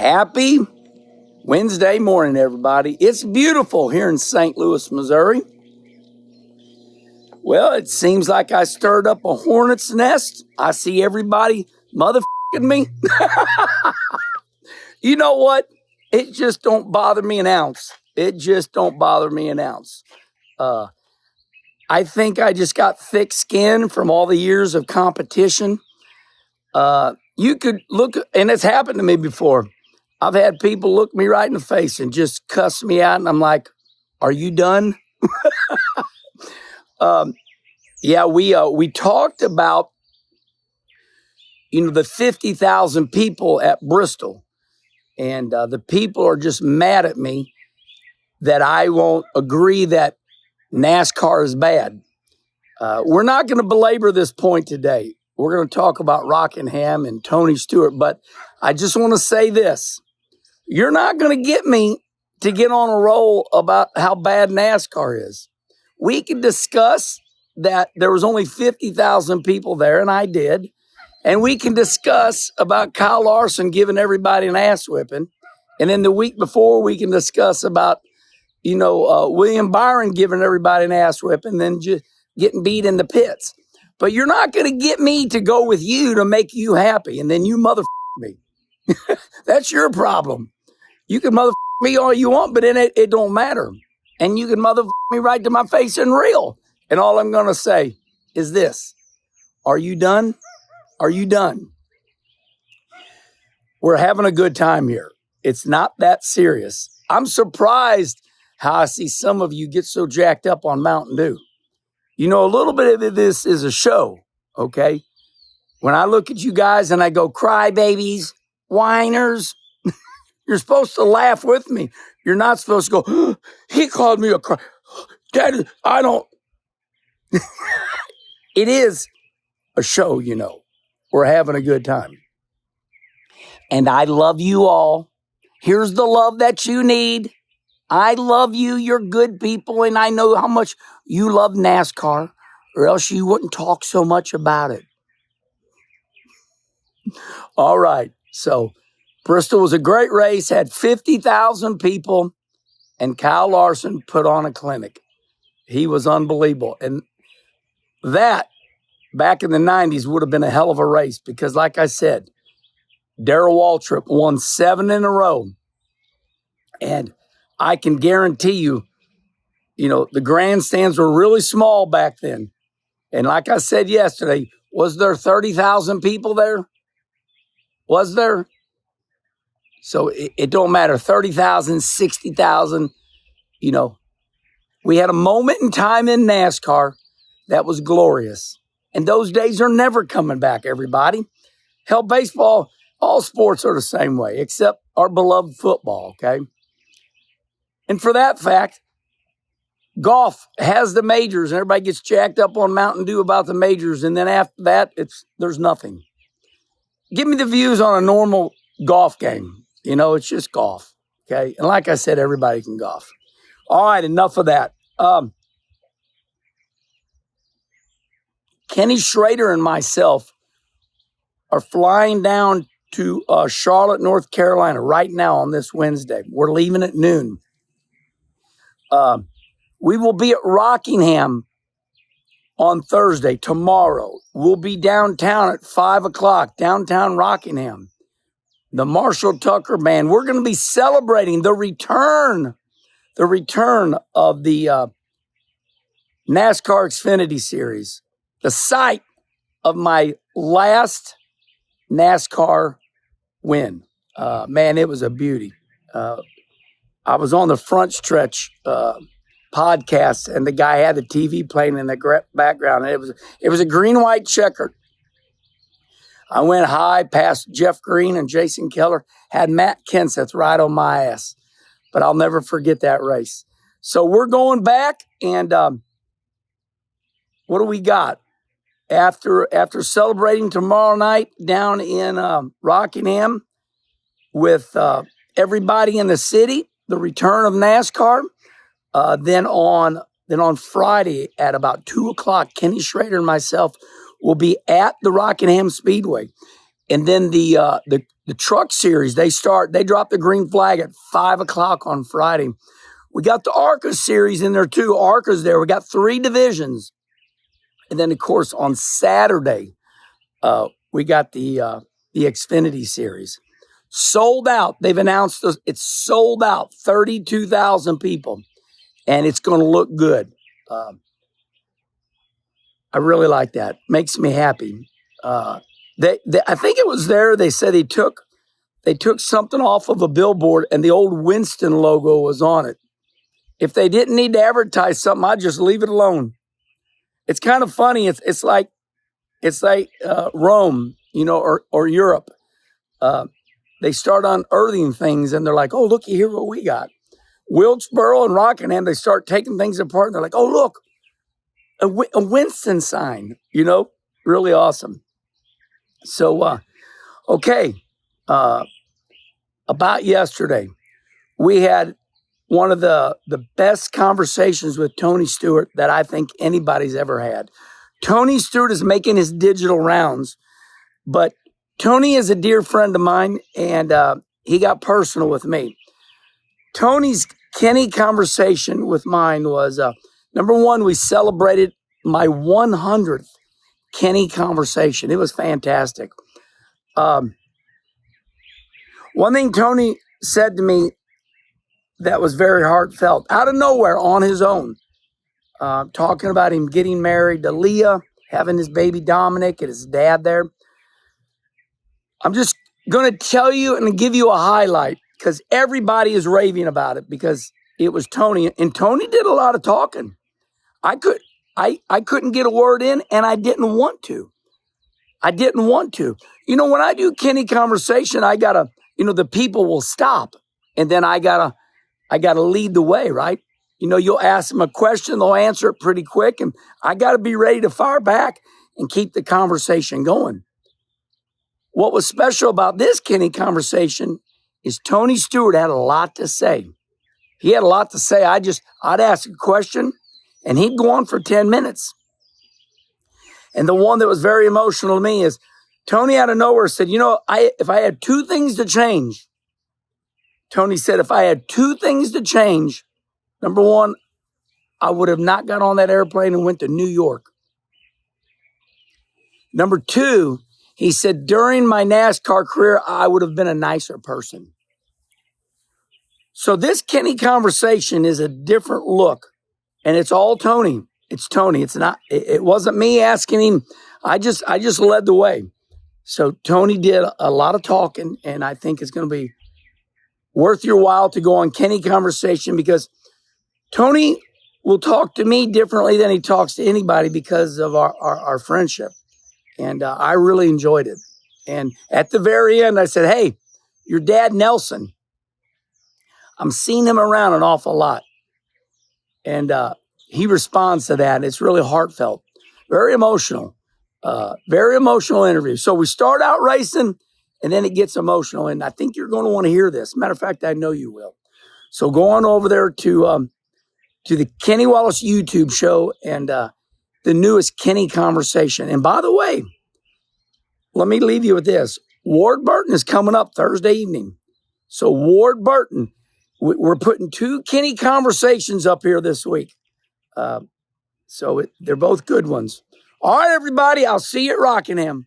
Happy Wednesday morning, everybody. It's beautiful here in St. Louis, Missouri. Well, it seems like I stirred up a hornet's nest. I see everybody motherfucking me. You know what? It just don't bother me an ounce. It just don't bother me an ounce. I think I just got thick skin from all the years of competition. You could look, and it's happened to me before. I've had people look me right in the face and just cuss me out, and I'm like, "Are you done?" Yeah, we talked about, the 50,000 people at Bristol, and the people are just mad at me that I won't agree that NASCAR is bad. We're not going to belabor this point today. We're going to talk about Rockingham and Tony Stewart, but I just want to say this. You're not going to get me to get on a roll about how bad NASCAR is. We can discuss that there was only 50,000 people there, and I did. And we can discuss about Kyle Larson giving everybody an ass whipping. And then the week before, we can discuss about, William Byron giving everybody an ass whipping and then just getting beat in the pits. But you're not going to get me to go with you to make you happy, and then you motherfucker me. That's your problem. You can motherfucker me all you want, but then it don't matter. And you can motherfucker me right to my face in real. And all I'm going to say is this. Are you done? Are you done? We're having a good time here. It's not that serious. I'm surprised how I see some of you get so jacked up on Mountain Dew. A little bit of this is a show, okay? When I look at you guys and I go, crybabies, whiners, you're supposed to laugh with me. You're not supposed to go, he called me a cry. Dad, I don't. It is a show, We're having a good time. And I love you all. Here's the love that you need. I love you. You're good people. And I know how much you love NASCAR, or else you wouldn't talk so much about it. All right. So Bristol was a great race, had 50,000 people, and Kyle Larson put on a clinic. He was unbelievable. And that, back in the 90s, would have been a hell of a race because, like I said, Darrell Waltrip won 7 in a row. And I can guarantee you, the grandstands were really small back then. And like I said yesterday, was there 30,000 people there? Was there? So it don't matter, 30,000, 60,000, We had a moment in time in NASCAR that was glorious. And those days are never coming back, everybody. Hell, baseball, all sports are the same way, except our beloved football, okay? And for that fact, golf has the majors, and everybody gets jacked up on Mountain Dew about the majors, and then after that, there's nothing. Give me the views on a normal golf game. It's just golf, okay? And like I said, everybody can golf. All right, enough of that. Kenny Schrader and myself are flying down to Charlotte, North Carolina right now on this Wednesday. We're leaving at noon. We will be at Rockingham on Thursday, tomorrow. We'll be downtown at 5 o'clock, downtown Rockingham. The Marshall Tucker Band. We're going to be celebrating the return of the NASCAR Xfinity Series, the site of my last NASCAR win. Man, it was a beauty. I was on the Front Stretch podcast, and the guy had the TV playing in the background, and it was a green-white checkered. I went high past Jeff Green and Jason Keller, had Matt Kenseth right on my ass, but I'll never forget that race. So we're going back, and what do we got? After celebrating tomorrow night down in Rockingham with everybody in the city, the return of NASCAR, then on Friday at about 2 o'clock, Kenny Schrader and myself will be at the Rockingham Speedway. And then the truck series, they drop the green flag at 5:00 on Friday. We got the ARCA series in there too. ARCA's there. We got 3 divisions. And then, of course, on Saturday, we got the Xfinity series. Sold out. They've announced it's sold out. 32,000 people. And it's going to look good. I really like that. Makes me happy. I think it was there. They said they took something off of a billboard and the old Winston logo was on it. If they didn't need to advertise something, I'd just leave it alone. It's kind of funny. It's like Rome, or Europe. They start unearthing things and they're like, oh, looky here what we got. Wilkesboro and Rockingham, they start taking things apart and they're like, oh, look, a Winston sign, really awesome. So, okay, about yesterday, we had one of the best conversations with Tony Stewart that I think anybody's ever had. Tony Stewart is making his digital rounds, but Tony is a dear friend of mine, and he got personal with me. Tony's Kenny conversation with mine was, number one, we celebrated my 100th Kenny conversation. It was fantastic. One thing Tony said to me that was very heartfelt, out of nowhere on his own, talking about him getting married to Leah, having his baby Dominic and his dad there. I'm just going to tell you and give you a highlight because everybody is raving about it because it was Tony. And Tony did a lot of talking. I couldn't get a word in and I didn't want to. When I do Kenny conversation, I gotta, the people will stop and then I gotta lead the way, right? You'll ask them a question, they'll answer it pretty quick and I gotta be ready to fire back and keep the conversation going. What was special about this Kenny conversation is Tony Stewart had a lot to say. He had a lot to say. I'd ask a question and he'd go on for 10 minutes. And the one that was very emotional to me is Tony out of nowhere said, if I had 2 things to change, Tony said, if I had 2 things to change, number one, I would have not got on that airplane and went to New York. Number 2, he said, during my NASCAR career, I would have been a nicer person. So this Kenny conversation is a different look, and it's all Tony. It's Tony. It's not. It wasn't me asking him. I just led the way. So Tony did a lot of talking, and I think it's going to be worth your while to go on Kenny conversation because Tony will talk to me differently than he talks to anybody because of our friendship. And I really enjoyed it. And at the very end, I said, hey, your dad, Nelson, I'm seeing him around an awful lot. And he responds to that. And it's really heartfelt, very emotional interview. So we start out racing and then it gets emotional. And I think you're going to want to hear this. Matter of fact, I know you will. So go on over there to the Kenny Wallace YouTube show and the newest Kenny conversation. And by the way, let me leave you with this. Ward Burton is coming up Thursday evening. So Ward Burton, we're putting 2 Kenny conversations up here this week. So they're both good ones. All right, everybody, I'll see you at Rockingham.